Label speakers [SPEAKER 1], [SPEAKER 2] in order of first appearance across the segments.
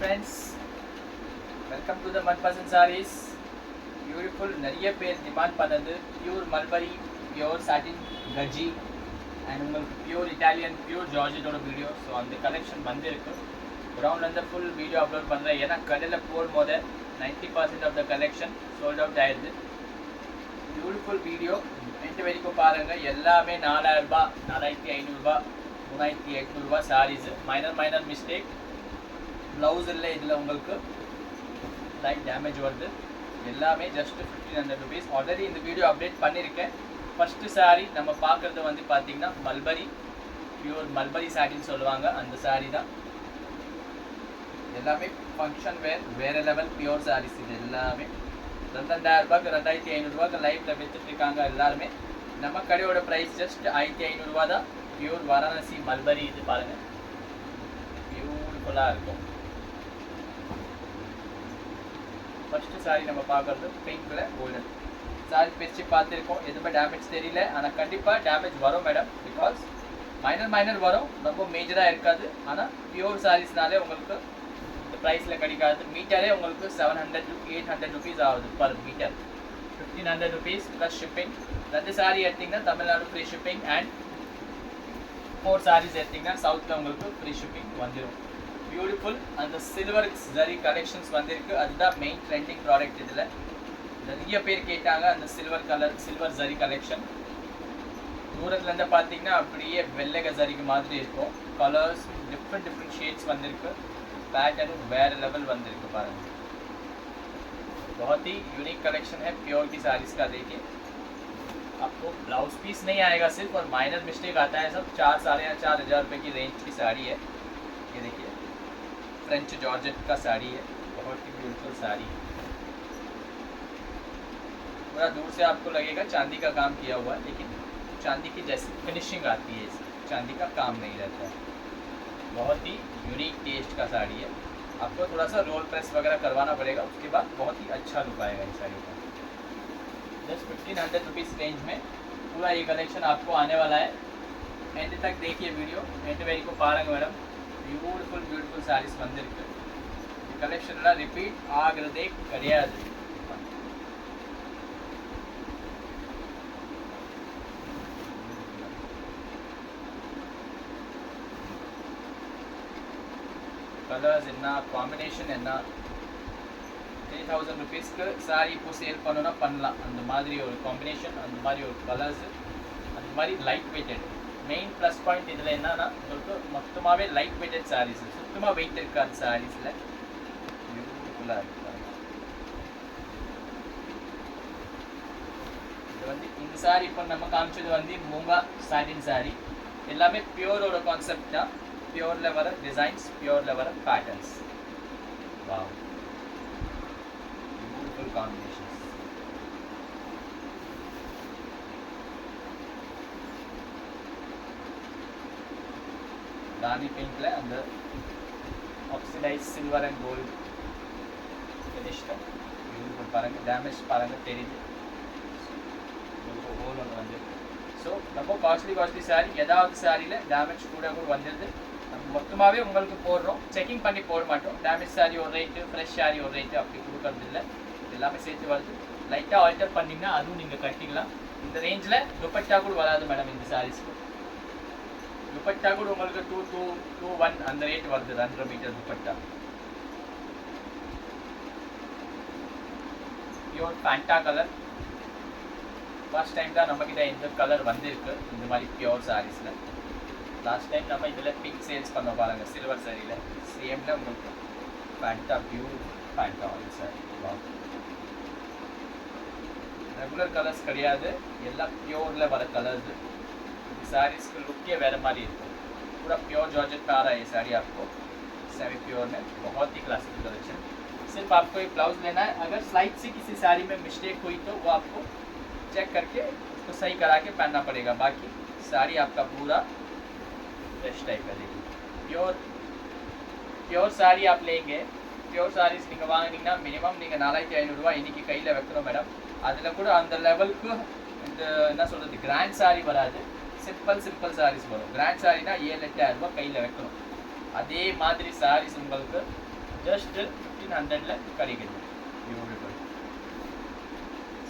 [SPEAKER 1] friends, welcome to the Manpasan Sarees. Beautiful நிறைய பேர் demand பண்ணது பியூர் மல்பரி, பியூர் சாட்டின் கஜி அண்ட் உங்களுக்கு பியூர் இட்டாலியன், பியூர் ஜார்ஜெட்டோட வீடியோ. ஸோ அந்த கலெக்ஷன் வந்திருக்கு. கிரவுண்ட்லேருந்து ஃபுல் வீடியோ அப்லோட் பண்ணுறேன். ஏன்னா கடையில் போகும்போது 90% of the collection sold out ஆயிடுது. பியூட்டிஃபுல் வீடியோ எண்டு வரைக்கும் பாருங்கள். எல்லாமே 4000 ரூபாய், 4500 ரூபாய், 3800 ரூபாய் சாரீஸு. மைனர் மிஸ்டேக், ப்ளவுஸ் இல்லை இதில், உங்களுக்கு லைட் டேமேஜ் வருது. எல்லாமே ஜஸ்ட் 1500 rupees. ஆல்ரெடி இந்த வீடியோ அப்டேட் பண்ணியிருக்கேன். ஃபஸ்ட்டு சாரீ நம்ம பார்க்குறது வந்து பார்த்திங்கன்னா மல்பரி, பியூர் மல்பரி சாரின்னு சொல்லுவாங்க. அந்த சாரீ தான். எல்லாமே ஃபங்க்ஷன் வேறு லெவல் பியூர் சாரீஸ். இது எல்லாமே 2000 ரூபாய்க்கு 2500 ரூபாய்க்கு லைஃப்பில் விற்றுட்ருக்காங்க எல்லாருமே. நம்ம கடையோட ப்ரைஸ் ஜஸ்ட் 1500 ரூபா தான். Pure Varanasi mulberry. இது பாருங்கள், பியூட்டிஃபுல்லாக இருக்கும். ஃபஸ்ட்டு சாரீ நம்ம பார்க்குறது பிங்க்கில் கோல்டன் சாரீ. பிரித்து பார்த்துருக்கோம், எதுவுமே டேமேஜ் தெரியல. ஆனால் கண்டிப்பாக டேமேஜ் வரும் மேடம். பிகாஸ் மைனர் வரும், ரொம்ப மேஜராக இருக்காது. ஆனால் பியூர் சாரீஸ்னாலே உங்களுக்கு இந்த ப்ரைஸில் கிடைக்காது. மீட்டரே உங்களுக்கு 700 to 800 rupees ஆகுது per metre. 1500 rupees plus shipping. 2 sari எடுத்திங்கன்னா Tamil Nadu free shipping, and 4 saris எடுத்திங்கன்னா சவுத்தில் உங்களுக்கு ஃப்ரீ ஷிப்பிங் வந்துடும். பியூட்டிஃபுல் அந்த சில்வர் ஜரி கலெக்ஷன்ஸ் வந்திருக்கு. அதுதான் மெயின் ட்ரெண்டிங் ப்ராடக்ட். இதில் நிறைய பேர் கேட்டாங்க அந்த சில்வர் ஜரி கலெக்ஷன். தூரத்துலேருந்து பார்த்தீங்கன்னா அப்படியே வெள்ளை ஜரிக்கு மாதிரி இருக்கும். கலர்ஸ் டிஃப்ரெண்ட் ஷேட்ஸ் வந்திருக்கு. पैटर्न वेर लेवल वंदिருக்கு பாருங்க. बहुत ही यूनिक कलेक्शन है प्योर की साड़ीज का. देखिए आपको ब्लाउज पीस नहीं आएगा सिर्फ, और माइनर मिस्टेक आता है सब. 4-4,500 रुपये की रेंज की साड़ी है. ये देखिए फ्रेंच जॉर्जेट का साड़ी है. बहुत ही ब्यूटीफुल साड़ी है. पूरा दूर से आपको लगेगा चांदी का काम किया हुआ है, लेकिन चांदी की जैसी फिनिशिंग आती है इसकी. चांदी का काम नहीं रहता है. बहुत ही यूनिक टेस्ट का साड़ी है. आपको थोड़ा सा रोल प्रेस वगैरह करवाना पड़ेगा, उसके बाद बहुत ही अच्छा लुक आएगा इस साड़ी का. जस्ट 1500 रुपीज़ रेंज में पूरा ये कलेक्शन आपको आने वाला है. एंड तक देखिए वीडियो. एंड वेरी को पारंग madam. Beautiful saris वंदिருக்கு. Collection repeat आगदे கிடையாது. கலர்ஸ் என்ன, காம்பினேஷன் என்ன. 3000 रुपीஸ்க்கு சாரி இப்போ சேல் பண்ணணும்னா பண்ணலாம். அந்த மாதிரி ஒரு காம்பினேஷன், அந்த மாதிரி ஒரு கலர்ஸ், அந்த மாதிரி light weighted. Main plus point இதில் என்னன்னா உங்களுக்கு மொத்தமாகவே லைட் வெயிட்டட் சாரீஸ். சுத்தமாக வெயிட் இருக்காது சாரீஸில். பியூட்டிஃபுல்லாக இருக்கு. இது வந்து இந்த சாரி இப்போ நம்ம காமிச்சது வந்து மூங்கா சாட்டின் சாரி. எல்லாமே பியூரோட கான்செப்ட் தான். Pure level designs, pure level patterns. Wow, beautiful combinations. Rani pink ले अंदर oxidise silver and gold finish है. ब्यूटीफुल पारंगे. डैमेज पारंगे तेरियது. உங்களுக்கு ஹோல் ஒன்று வந்து. ஸோ ரொம்ப காஸ்ட்லி சாரீ. ஏதாவது சாரியில் டேமேஜ் கூட வந்துடுது. நம்ம மொத்தமாகவே உங்களுக்கு போடுறோம், செக்கிங் பண்ணி போட மாட்டோம். டேமேஜ் சாரீ ஒரு ரேட்டு, ஃப்ரெஷ் சாரீ ஒரு ரேட்டு, அப்படி கொடுக்கறது இல்லை. எல்லாமே சேர்த்து வருது. லைட்டாக ஆல்டர் பண்ணிங்கன்னா அதுவும் நீங்கள் கட்டிக்கலாம். இந்த ரேஞ்சில் துப்பட்டா கூட வராது மேடம் இந்த சாரீஸ்க்கு. துப்பட்டா கூட உங்களுக்கு 2,221 அந்த ரேட் வருது. 2 metre dupatta. Pure Fanta colour. First time தான் நம்மக்கிட்ட இந்த கலர் வந்திருக்கு இந்த மாதிரி பியூர் சாரீஸில். லாஸ்ட் டைம் நம்ம இதில் பிங்க் சேல்ஸ் பண்ண பாருங்கள் சில்வர் சாரியில். சேமில் உங்களுக்கு Fanta, pure Fanta oil sorry. Regular colours கிடையாது, எல்லாம் பியூரில் வர कलर्स. साड़ीज़ का लुक ये वेरे मारी है. पूरा प्योर जॉर्जेट पे आ रहा है ये साड़ी आपको. सेमी प्योर में बहुत ही क्लासिक कलेक्शन. सिर्फ आपको एक ब्लाउज लेना है. अगर स्लाइड से किसी साड़ी में मिस्टेक हुई तो वो आपको चेक करके उसको सही करा के पहनना पड़ेगा. बाकी साड़ी आपका पूरा फ्रेश टाइप का देखिए. प्योर साड़ी आप लेंगे. प्योर साड़ीஸ் நீங்கள் வாங்கினீங்கன்னா மினிமம் நீங்கள் 4500 ரூபாய் இன்றைக்கி கையில் வைக்கணும் மேடம். அதில் கூட அந்த லெவலுக்கு இந்த என்ன சொல்கிறது கிராண்ட் சாரீ வராது. சிம்பிள் சாரீஸ் வரும். கிராண்ட் சாரீனா 7-8,000 ரூபாய் கையில் வைக்கணும். அதே மாதிரி சாரீஸ் உங்களுக்கு ஜஸ்ட் 1500ல கிடைக்குது. பியூட்டிஃபுல்.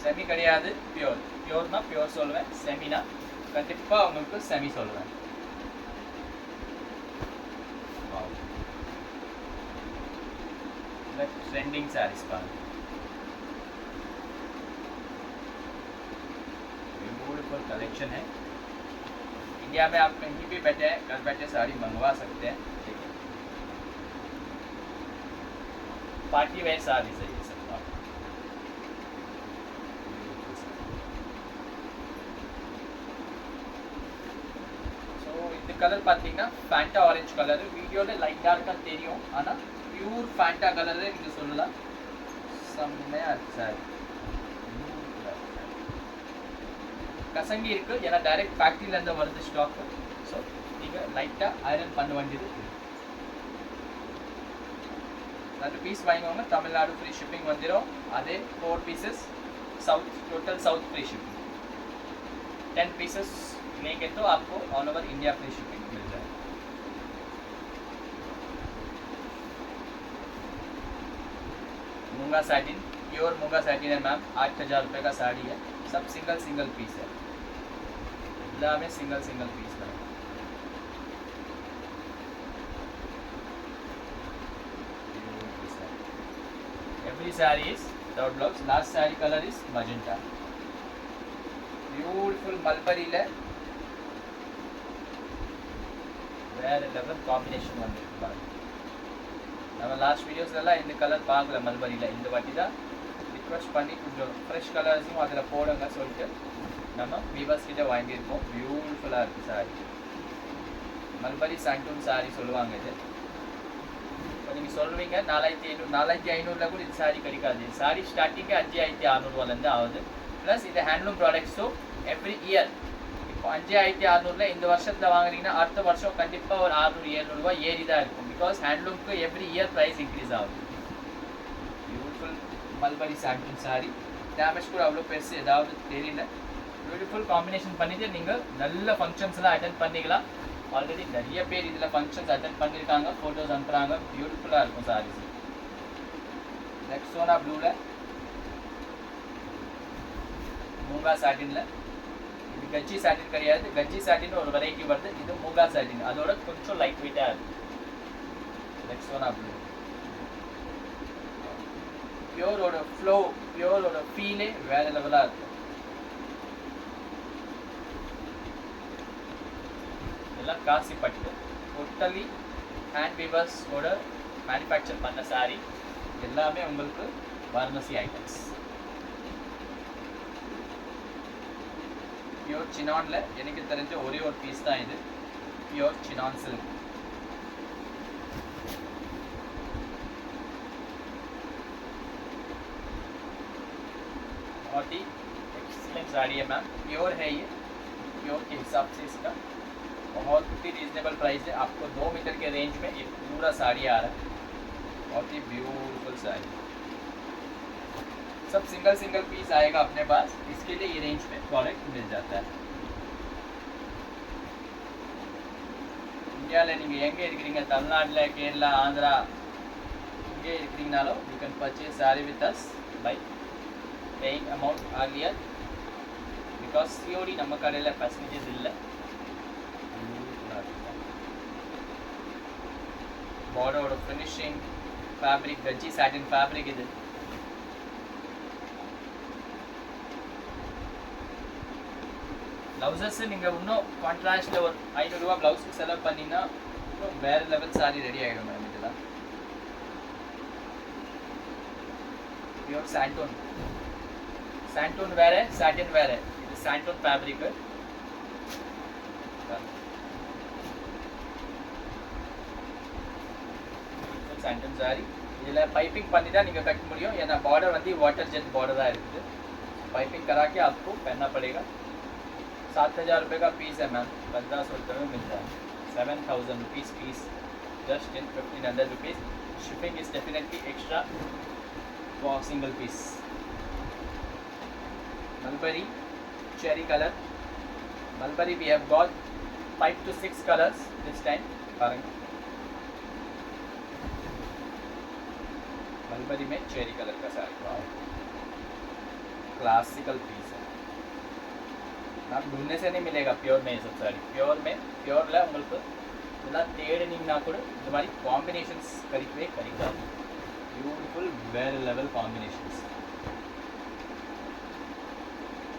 [SPEAKER 1] செமி கிடையாது, பியூர். பியூர்னா பியூர் சொல்லுவேன், செமினா கண்டிப்பாக உங்களுக்கு செமி சொல்லுவேன். ट्रेंडिंग साड़ीज पर ब्यूटीफुल कलेक्शन है. इंडिया में आप कहीं भी बैठे हैं, घर बैठे साड़ी मंगवा सकते हैं. पार्टी वेयर साड़ी है ये सब. ஸோ இந்த கலர் பார்த்தீங்கன்னா ஃபேண்டா ஆரஞ்சு கலர். வீடியோவில் லைட்டாக இருக்கா தெரியும், ஆனால் பியூர் ஃபேண்டா கலரு நீங்கள் சொல்லலாம். செம்மையாக இருக்குது சார். கசங்கி இருக்குது, ஏன்னா டைரெக்ட் ஃபேக்ட்ரியிலேருந்து வருது ஸ்டாக்கு. ஸோ நீங்கள் லைட்டாக ஐரன் பண்ண வேண்டியது. 2 பீஸ் வாங்கிக்கோங்க, தமிழ்நாடு ஃப்ரீ ஷிப்பிங் வந்துடும். அதே 4 pieces south, total south free shipping. 10 pieces लेंगे तो आपको all over India free shipping मिल जाएगा. Moonga satin, pure moonga satin है मैम. 8000 रुपये का साड़ी है. सब सिंगल पीस है, इला में सिंगल पीस है. Every saree is without blouse. Last saree color is magenta. Beautiful mulberry le வேற லெவல் காம்பினேஷன் வந்துருக்கு பாருங்க. நம்ம லாஸ்ட் வீடியோஸ்லாம் இந்த கலர் பார்க்கல மல்பரியில். இந்த வாட்டி தான் ரிக்வெஸ்ட் பண்ணி கொஞ்சம் ஃப்ரெஷ் கலர்ஸும் அதில் போடுங்க சொல்லிட்டு நம்ம வீவர்ஸ் கிட்ட வாங்கியிருக்கோம். பியூட்டிஃபுல்லாக இருக்குது சாரி. மல்பரி சாண்டூன் சாரி சொல்லுவாங்க இது. இப்போ நீங்கள் சொல்லுவீங்க 4500, 4500 கூட இது சாரி கிடைக்காது. சாரி ஸ்டார்டிங்கே 5600 ஆகுது. ப்ளஸ் இது ஹேண்ட்லூம் ப்ராடக்ட்ஸும் எவ்ரி இயர் இப்போ 5600 இந்த வருஷத்தில் வாங்குறீங்கன்னா அடுத்த வருஷம் கண்டிப்பாக ஒரு 600-700 ரூபாய் ஏறி தான் இருக்கும். பிகாஸ் ஹேண்ட்லூம்க்கு எவ்ரி இயர் ப்ரைஸ் இன்க்ரீஸ் ஆகுது. பியூட்டிஃபுல் மல்பரி சாண்டூன் சாரி. டேமேஜ் கூட அவ்வளோ பெருசு ஏதாவது தெரியல. பியூட்டிஃபுல் காம்பினேஷன் பண்ணிட்டு நீங்கள் நல்ல ஃபங்க்ஷன்ஸ்லாம் அட்டென்ட் பண்ணிக்கலாம். ஆல்ரெடி நிறைய பேர் இதில் ஃபங்க்ஷன்ஸ் அட்டென்ட் பண்ணியிருக்காங்க, ஃபோட்டோஸ் அனுப்புகிறாங்க. பியூட்டிஃபுல்லாக இருக்கும் சாரீஸ். ரெக்ஸோனா ப்ளூவில் மூங்கா சாட்டினில். இது கஜ்ஜி சாட்டின் கிடையாது, கஜ்ஜி சாட்டின் ஒரு வெரைட்டி வருது. இது மூங்கா சாட்டின், அதோட கொஞ்சம் லைட் வெயிட்டாக இருக்குது. ரெக்ஸோனா ப்ளூ பியூரோட ஃப்ளோ, பியூரோட ஃபீலே வேறு லெவலாக இருக்கும். இதெல்லாம் காசி பட்டு டோட்டலி ஹேண்ட் வீவர்ஸோட மேனுஃபேக்சர் பண்ண சாரி. எல்லாமே உங்களுக்கு வாரணாசி ஐட்டம்ஸ். பியூர் சினானில் எனக்கு தெரிஞ்ச ஒரே ஒரு பீஸ் தான் இது. Pure Sinan silk. बहुत ही एक्सीलेंट साड़ी है मैम. प्योर है ये, प्योर के हिसाब से इसका बहुत ही रीजनेबल प्राइस है. आपको 2 मीटर के रेंज में ये पूरा साड़ी आ रहा है. बहुत ही ब्यूटीफुल साड़ी. सब सिंगल पीस आएगा अपने पास. इसके लिए ये रेंज में प्रोडक्ट मिल जाता है. इंडिया நீங்கள் எங்கே இருக்கிறீங்க, தமிழ்நாட்டில், கேரளா, ஆந்திரா, எங்கே இருக்கிறீங்கனாலும் you can purchase saree with us by paying amount earlier because COD நம்ம கடையில் பர்சன்டேஜ் இல்லை. பார்டரோட ஃபினிஷிங், ஃபேப்ரிக் கஜ்ஜி சாட்டின் ஃபேப்ரிக். இது ப்ளவுசஸ் நீங்கள் இன்னும் கான்ட்ராஸ்டில் ஒரு 500 ரூபா ப்ளவுஸுக்கு செலவு பண்ணிங்கன்னா இன்னும் வேறு லெவல் சாரி ரெடி ஆகிடும் மேடம். இதெல்லாம் பியூர் சாண்டோன். சாண்டோன் வேறு, சாட்டின் வேறு. இது சாண்டோன் ஃபேப்ரிக்கு. சாண்டோன் சாரி. இதில் பைப்பிங் பண்ணி தான் நீங்கள் कट முடியும். ஏன்னா பார்டர் வந்து வாட்டர் जेट बॉर्डर இருக்குது. पाइपिंग करा के आपको पहनना पड़ेगा. 7000 रुपये का पीस है मैम. 1500 रुपये में मिल जाए. 7000 rupees piece just in 1500 rupees. Shipping is definitely extra for single piece. Mulberry cherry color. Mulberry we have got 5 to 6 colors this time. பாருங்க मलबरी में चेरी कलर का साड़ी, वाओ क्लासिकल पीस है, आप ढूंढने से नहीं मिलेगा प्योर में ये सब साड़ी. प्योर ला உங்களுக்கு இதெல்லாம் தேடினீங்கன்னா கூட இந்த மாதிரி காம்பினேஷன்ஸ் கிடைக்கவே கிடைக்காது. பியூட்டிஃபுல் வேற லெவல் காம்பினேஷன்ஸ்.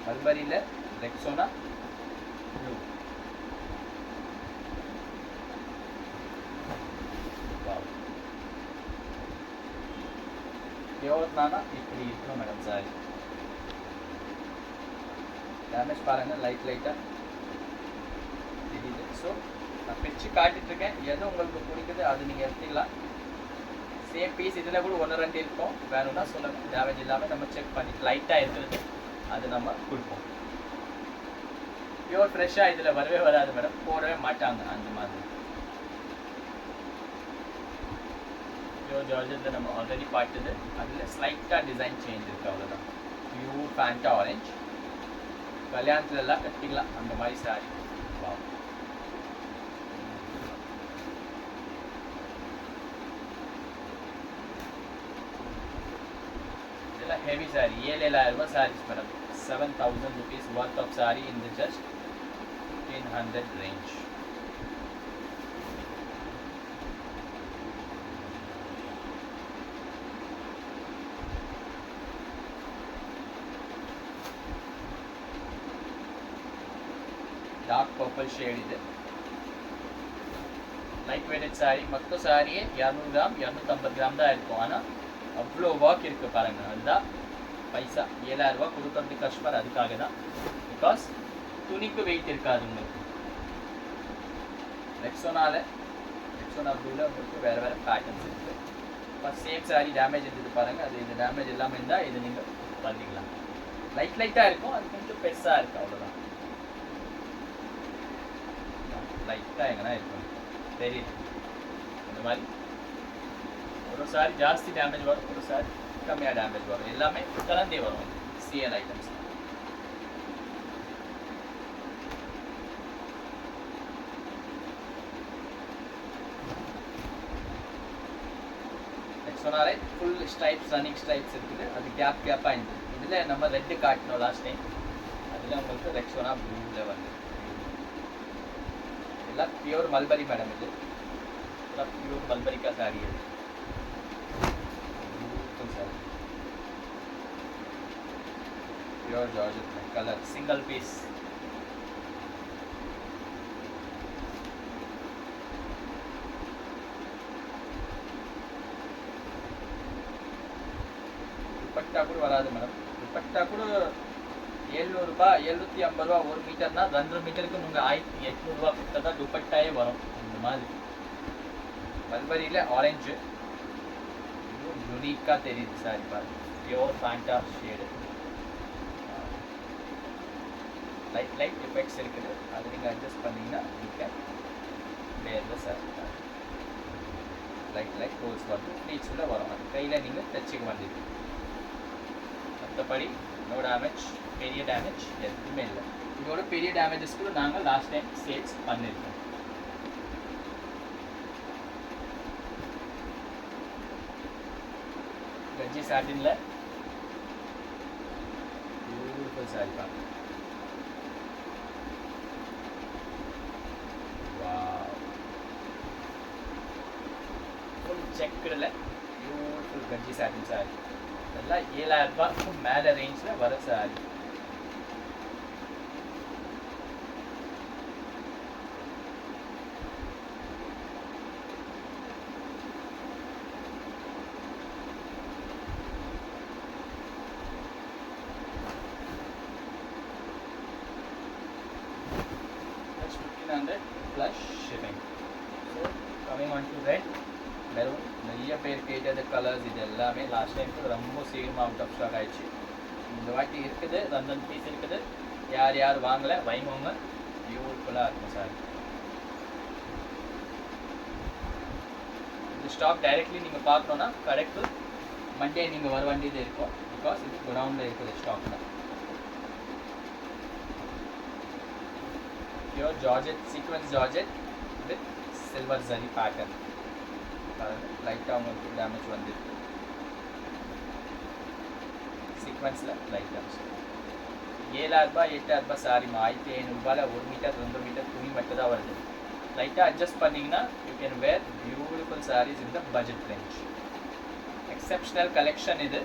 [SPEAKER 1] மல்பரியில் ரெக்ஸோனா ப்ளூ, பியோர்னா இப்படி இருக்கும் மேடம் சாரி. டேமேஜ் பாருங்கள் லைட்டாக தெரியுது. ஸோ நான் பிரித்து காட்டிகிட்ருக்கேன், எது உங்களுக்கு பிடிக்குது அது நீங்கள் எடுத்துக்கலாம். சேம் பீஸ் இதில் கூட 1-2 இருக்கும், வேணும்னா சொல்லுங்கள். டேமேஜ் இல்லாமல் நம்ம செக் பண்ணி லைட்டாக இருக்கிறது அது நம்ம கொடுப்போம். பியூர் ஃப்ரெஷ்ஷாக இதில் வரவே வராது மேடம், போடவே மாட்டாங்க அந்த மாதிரி. பியூர் ஜார்ஜெட்டில் நம்ம ஆல்ரெடி பார்த்தது, அதில் ஸ்லைட்டாக டிசைன் சேஞ்ச் இருக்குது, அவ்வளோதான். பியூர் ஃபேண்டா ஆரஞ்ச், கல்யாணத்துலலாம் கட்டிக்கலாம் அந்த மாதிரி சாரி. வா, இதெல்லாம் ஹெவி சாரி, 7,000 ரூபாய் saris madam. 7,000 rupees worth of saree in the just 1,500 range. Dark purple shade இது. லைட் வெயிட்டட் சாரி, மொத்த சாரியே 200 கிராம் 250 கிராம் தான் இருக்கும். ஆனால் அவ்வளோ ஒர்க் இருக்குது பாருங்கள். அதுதான் பைசா. 7,000 ரூபா கொடுக்கறது கஷ்டப்பர், அதுக்காக தான். பிகாஸ் துணிக்கு வெயிட் இருக்காது உங்களுக்கு. ரெக்ஸோனா ப்ளூவில் உங்களுக்கு வேறு பேட்டர்ன்ஸ் இருக்குது. ஃபஸ்ட் சேம் சாரி டேமேஜ் இருந்தது பாருங்கள், அது இந்த டேமேஜ் எல்லாமே இருந்தால் இது நீங்கள் பண்ணிக்கலாம். லைட்டாக இருக்கும், அது கொஞ்சம் பெருசாக இருக்குது, அவ்வளோதான். லைட்டாக எங்கன்னா இருக்கும் தெரியுது. இந்த மாதிரி ஒரு சாரி ஜாஸ்தி டேமேஜ் வரும், ஒரு சாரி கம்மியாக டேமேஜ் வரும், எல்லாமே கலந்தே வரும் சிஎல் ஐட்டம்ஸ். சொன்னாலே ஃபுல் ஸ்ட்ரைப்ஸ், ரன்னிங் ஸ்ட்ரைப்ஸ் இருக்குது, அது கேப்பாக இருந்தது. இதில் நம்ம ரெட்டு காட்டினோம் லாஸ்ட் டைம், அதில் உங்களுக்கு ரெக்ஸோனா ப்ளூவில் வந்து எல்லாம் பியூர் மல்பரி மேடம். இது எல்லாம் பியூர் மல்பரிக்கா சாரி. அது sari pure georgette colour, single piece. Dupatta கூட வராது மேடம். दुपट्टा கூட 700 ரூபாய் 750 ரூபா ஒரு மீட்டர்னா 2 மீட்டருக்கு நீங்கள் 1800 ரூபா கொடுத்தா தான் துப்பட்டாயே வரும். இந்த மாதிரி மல்பரியில் ஆரஞ்சு இன்னும் யூனிக்காக தெரியுது சாரி பாருங்க. Pure Fanta shade, light effects இருக்குது, அது நீங்கள் அட்ஜஸ்ட் பண்ணிங்கன்னா நீங்கள் வேறு சாரி லைட் ஹோல்ஸ் வந்து ப்ளீட்ஸில் வரும். அது கையில் நீங்கள் தச்சுக்க வேண்டியது. மற்றபடி நோ டேமேஜ், பெரிய டேமேஜ் எதுவுமே இல்லை. இதோட பெரிய டேமேஜஸ் கூட நாங்கள் லாஸ்ட் டைம் சேல்ஸ் பண்ணியிருக்கோம். கஞ்சி சாட்டினில் பியூட்டிஃபுல் சாரி பார்க்க. ஃபுல் செக்குடில் பியூட்டிஃபுல் கஞ்சி சாட்டின் சாரி. இதெல்லாம் 7,000 ரூபாய்க்கு மேலே ரேஞ்சில் வர sorry. That's 1,500 plus shipping. So coming on to red, maroon. நிறைய பேர் கேட்டது கலர்ஸ், இது எல்லாமே லாஸ்ட் டைமுக்கு ரொம்ப சீக்கிரமாக அவுட் ஆஃப் ஸ்டாக் ஆகிடுச்சு. இந்த வாட்டி இருக்குது, 2 பீஸ் இருக்குது. யார் வாங்கலை வாங்கிக்கோங்க, பியூட்டிஃபுல்லாக இருக்கும் சார். இந்த ஸ்டாக் டைரெக்ட்லி நீங்கள் பார்க்கணுன்னா கரெக்டு மண்டே நீங்கள் வர வேண்டியது இருக்கும். பிகாஸ் இது குடவுனில் இருக்குது ஸ்டாக் தான். Pure georgette, sequence georgette with silver zari pattern. லைட்டாக உங்களுக்கு டேமேஜ் வந்துருக்கு. சீக்வன்ஸில் லைட்டாக 7000 ரூபாய் 8000 ரூபாய் சாரிமா 1500 ரூபாயில் 1 மீட்டர் 2 மீட்டர் துணி மட்டும் தான் வருது. லைட்டாக அட்ஜஸ்ட் பண்ணிங்கன்னா you can wear beautiful saris in the budget range. Exceptional collection இது.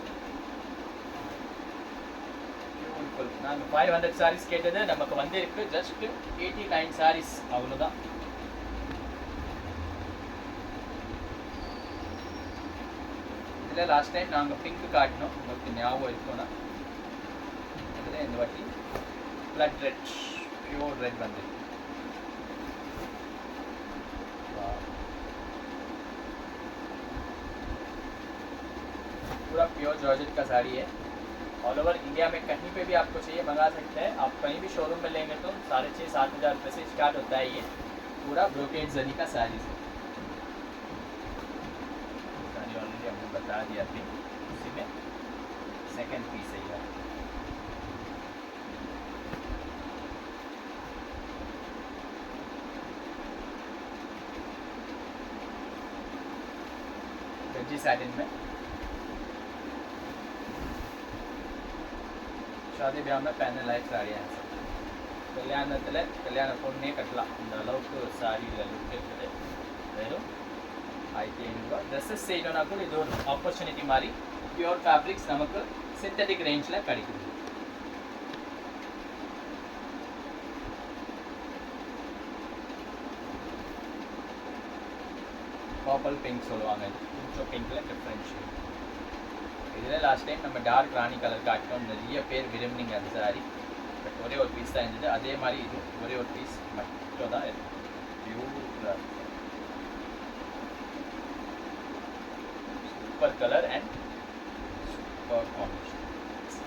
[SPEAKER 1] பியூட்டிஃபுல். நாங்கள் 500 சாரீஸ் கேட்டது நமக்கு வந்து இருக்கு ஜஸ்ட் 89 சாரீஸ், அவ்வளோதான். இதில் லாஸ்ட் டைம் நாங்கள் பிங்க் காட்டினோம், உங்களுக்கு ஞாபகம் இருக்கும்னா. இதில் இந்த வாட்டி பிளட் ரெட், பியூர் ரெட் வந்து पूरा प्योर जॉर्जेट का साड़ी है. ऑल ओवर इंडिया में कहीं पे भी आपको चाहिए मंगा सकते हैं आप. कहीं भी शोरूम में लेंगे तो 6,500-7 हज़ार रुपये से स्टार्ट होता है. ये पूरा ब्रोकेड जरी का साड़ी है. साड़ी ऑलरेडी हमने बता दिया थी. उसी में सेकंड पीस है यार. गज्जी सैटिन में शादी ब्याह में पहनने लायक साड़ियाँ हैं. கல்யாணத்தில் கல்யாண பொண்ணே கட்டலாம், இந்த அளவுக்கு சாரியில் லுக் இருக்குது. வெறும் 1500 ரூபா. ட்ரெஸ்ஸஸ் செய்யணும்னா கூட இது ஒரு ஆப்பர்ச்சுனிட்டி மாதிரி. பியூர் ஃபேப்ரிக்ஸ் நமக்கு சிந்தட்டிக் ரேஞ்சில் கிடைக்குது. பர்பிள் பிங்க் சொல்லுவாங்க, கொஞ்சம் பிங்க்கில் டிஃப்ரென்ஷியேட். இதில் லாஸ்ட் டைம் நம்ம டார்க் ராணி கலர் காட்டினோம், நிறைய பேர் விரும்பினீங்க அந்த சாரி. பட் ஒரே ஒரு பீஸ் தான் இருந்தது. அதே மாதிரி இது ஒரே ஒரு பீஸ் மட்டும் தான் இருக்குது. பியூட்டிஃபுல்லாக super colour and super combination.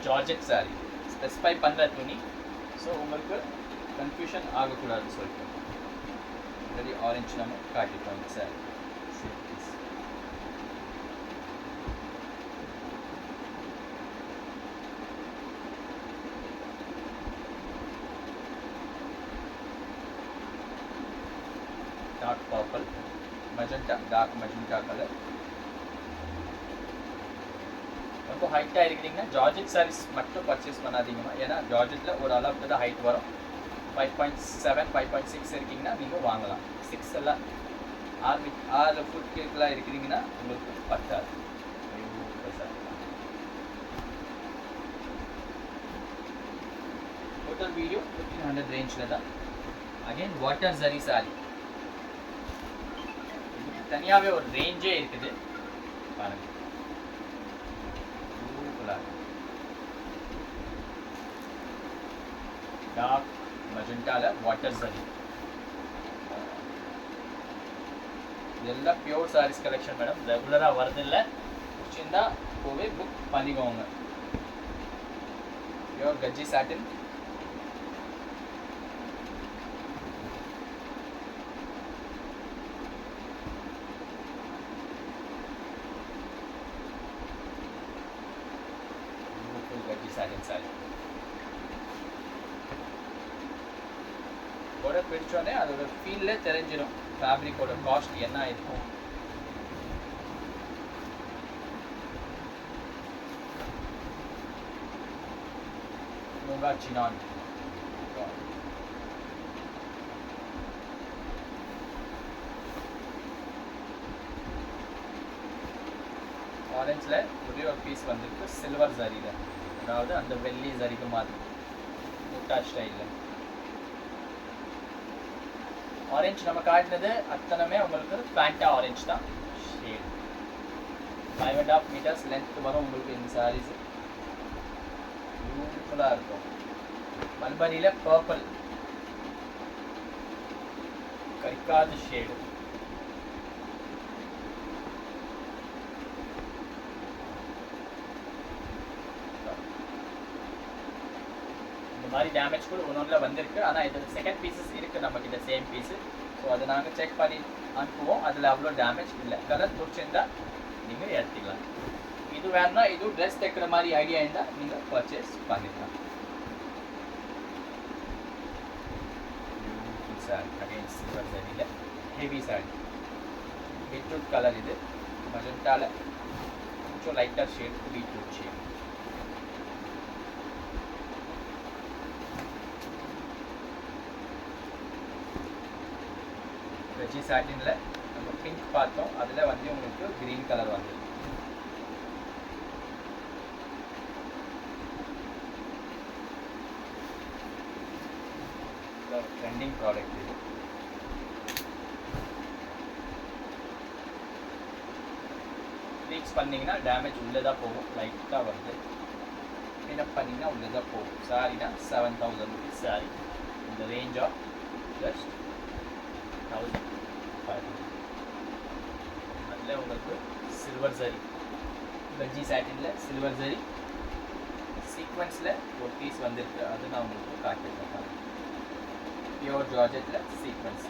[SPEAKER 1] Georgette sorry specify பண்ணுற துணி, ஸோ உங்களுக்கு கன்ஃபியூஷன் ஆகக்கூடாது சொல்லிட்டு ஆல்ரெடி ஆரஞ்சு நம்ம காட்டிட்டோம் இந்த sorry. Dark purple magenta, dark magenta colour. ரொம்ப ஹைட்டாக இருக்கிறீங்கன்னா ஜார்ஜெட் சாரீஸ் மட்டும் பர்ச்சேஸ் பண்ணாதீங்கம்மா. ஏன்னா ஜார்ஜெட்டில் ஒரு அளவுக்கு தான் ஹைட் வரும். 5.7 5.6 இருக்கீங்கன்னா நீங்கள் வாங்கலாம். 6 எல்லாம் 6 ஃபுட் கேக்கெலாம் இருக்கிறீங்கன்னா உங்களுக்கு பத்தாது. டோட்டல் வீடியோ 1500 ரேஞ்சில் தான். அகெயின் வாட்டர் ஜரி சாரி தனியாகவே ஒரு ரேஞ்சே இருக்குது பாருங்க. டார்க் மஜெண்டால வாட்டர் ஜரி, இதெல்லாம் பியூர் சாரீஸ் கலெக்ஷன் மேடம். ரெகுலராக வரதில்லை, பிடிச்சிருந்தா போவே புக் பண்ணிக்கோங்க. பியூர் கஜ்ஜி சாட்டின். பிடிச்சோடனே அதோட ஃபீல்ல தெரிஞ்சிடும் ஃபேப்ரிக்கோட காஸ்ட் என்ன இருக்கும். மூங்கா சினான் ஆரஞ்சில் ஒரே ஒரு பீஸ் வந்திருக்கு சில்வர் ஜரியில், அதாவது அந்த வெள்ளி ஜரிக்கு மாதிரி முட்டா ஸ்டைலில். ஆரஞ்சு நம்ம காட்டினது அத்தனமே உங்களுக்கு ஃபேண்டா ஆரஞ்சு தான் ஷேட். 5.5 மீட்டர்ஸ் லென்த் வரும் உங்களுக்கு இந்த சாரீஸ். பியூட்டிஃபுல்லாக இருக்கும். மல்பரியில் பர்பிள் கரிக்காத ஷேடு. இந்த மாதிரி டேமேஜ் கூட ஒன்றில் வந்திருக்கு. ஆனால் இதில் செகண்ட் பீசஸ் இருக்குது நம்மக்கிட்ட சேம் பீஸு. ஸோ அதை நாங்கள் செக் பண்ணி அனுப்புவோம். அதில் அவ்வளோ டேமேஜ் இல்லை. கலர் பிடிச்சிருந்தா நீங்கள் எடுத்துக்கலாம். இது வேணும்னா இது ட்ரெஸ் தைக்கிற மாதிரி ஐடியா இருந்தால் நீங்கள் பர்ச்சேஸ் பண்ணிக்கலாம். சாரி அகைன் சில்வர் சரியில் ஹெவி சாரி, பீட்ரூட் கலர். இது மஜெண்டாவில் கொஞ்சம் லைட்டாக ஷேட், பீட்ரூட் ஷேட். வெஜ்ஜி சாட்டினில் நம்ம பிங்க் பார்த்தோம், அதில் வந்து உங்களுக்கு க்ரீன் கலர் வந்து ட்ரெண்டிங் ப்ராடக்ட் இது. ப்ளீச் பண்ணிங்கன்னா டேமேஜ் உள்ளே தான் போகும், லைட்டாக வந்து பினப் பண்ணிங்கன்னா உள்ளே தான் போகும். சாரினா 7000 rupees சாரி. இந்த ரேஞ்ச் ஆஃப் ஜஸ்ட் 1500. அதில் உங்களுக்கு சில்வர் ஜரி, வெஜ்ஜி சாட்டினில் சில்வர் ஜரி சீக்வன்ஸில் ஒரு பீஸ் வந்திருக்கு, அது நான் உங்களுக்கு காட்டியிருக்கேன். பியூர் ஜார்ஜெட்டில் சீக்வன்ஸ்.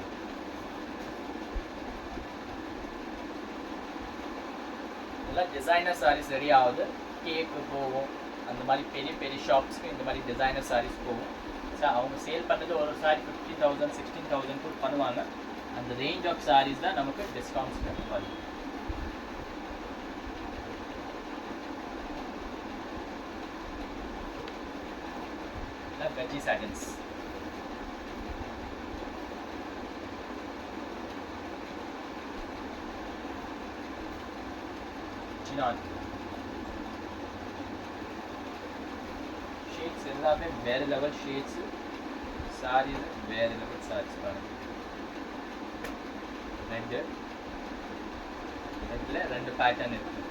[SPEAKER 1] இதெல்லாம் டிசைனர் சாரீஸ் ரெடி ஆகுது. கேக்கு போகும், அந்த மாதிரி பெரிய பெரிய ஷாப்ஸ்க்கு இந்த மாதிரி டிசைனர் சாரீஸ் போகும். ஸோ அவங்க சேல் பண்ணது ஒரு சாரி 15,000 16,000 கூட பண்ணுவாங்க. அந்த ரேஞ்ச் ஆஃப் சாரீஸ் தான் நமக்கு டிஸ்கவுண்ட்ஸ் வருது. வெஜ்ஜி சாட்டின்ஸ் சினான் ஷேட்ஸ் எல்லாமே வேறு லெவல் ஷேட்ஸு. சாரீஸ் வேறு லெவல் சாரீஸ் பாருங்க. ரெண்டு பேட்டர்ன் இருக்குது,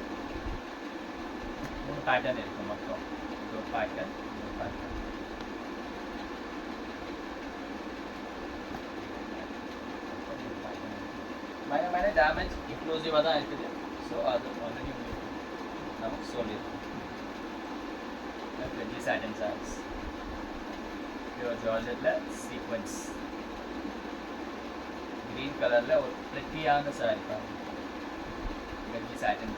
[SPEAKER 1] 3 பேட்டர்ன் இருக்குது மொத்தம். ஒரு பேட்டர்ன், ஒரு பேட்டர்ன். மைனர் டேமேஜ் இன்க்ளூசிவாக தான் இருக்குது. ஸோ அது ஆல்ரெடி நமக்கு சொல்லியிருக்கோம். வெஜ்ஜி சாட்டின் சாரீஸ் பியூர் ஜார்ஜெட்டில் சீக்வன்ஸ் க்ரீன் கலரில் ஒரு ப்ரெட்டியான சாரி பாருங்க. வெஜ்ஜி சாட்டின்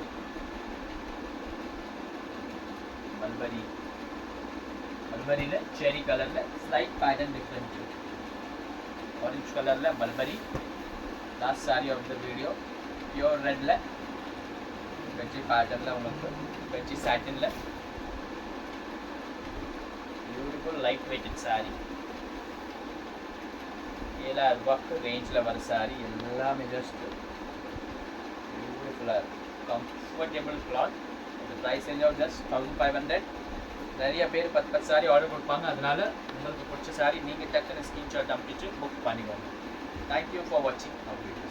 [SPEAKER 1] மல்பரியில் செரி கலரில் ஸ்லைட் பேட்டர்ன் டிஃப்ரெண்ட். ஆரஞ்ச் கலரில் மல்பரி. Last sari of the video pure ரெட்டில் வெஜ்ஜி பேட்டர்னில் உங்களுக்கு வெஜ்ஜி சாட்டினில் பியூட்டிஃபுல் லைட் வெயிட்டட் சாரி. 7000 ரூபாய்க்கு ரேஞ்சில் வர சாரி எல்லாமே ஜஸ்ட் பியூட்டிஃபுல்லாக கம்ஃபர்டபுள் கிளாத். இந்த ப்ரைஸ் ரேஞ்ச் ஆஃப் ஜஸ்ட் 1500. நிறைய பேர் 10 சாரி ஆர்டர் கொடுப்பாங்க, அதனால உங்களுக்கு பிடிச்ச சாரி நீங்கள் டக்குன்னு ஸ்க்ரீன்ஷாட் அனுப்பிச்சு புக் பண்ணிக்கோங்க. தேங்க்யூ ஃபார் வாட்சிங் அவர் வீடியோ.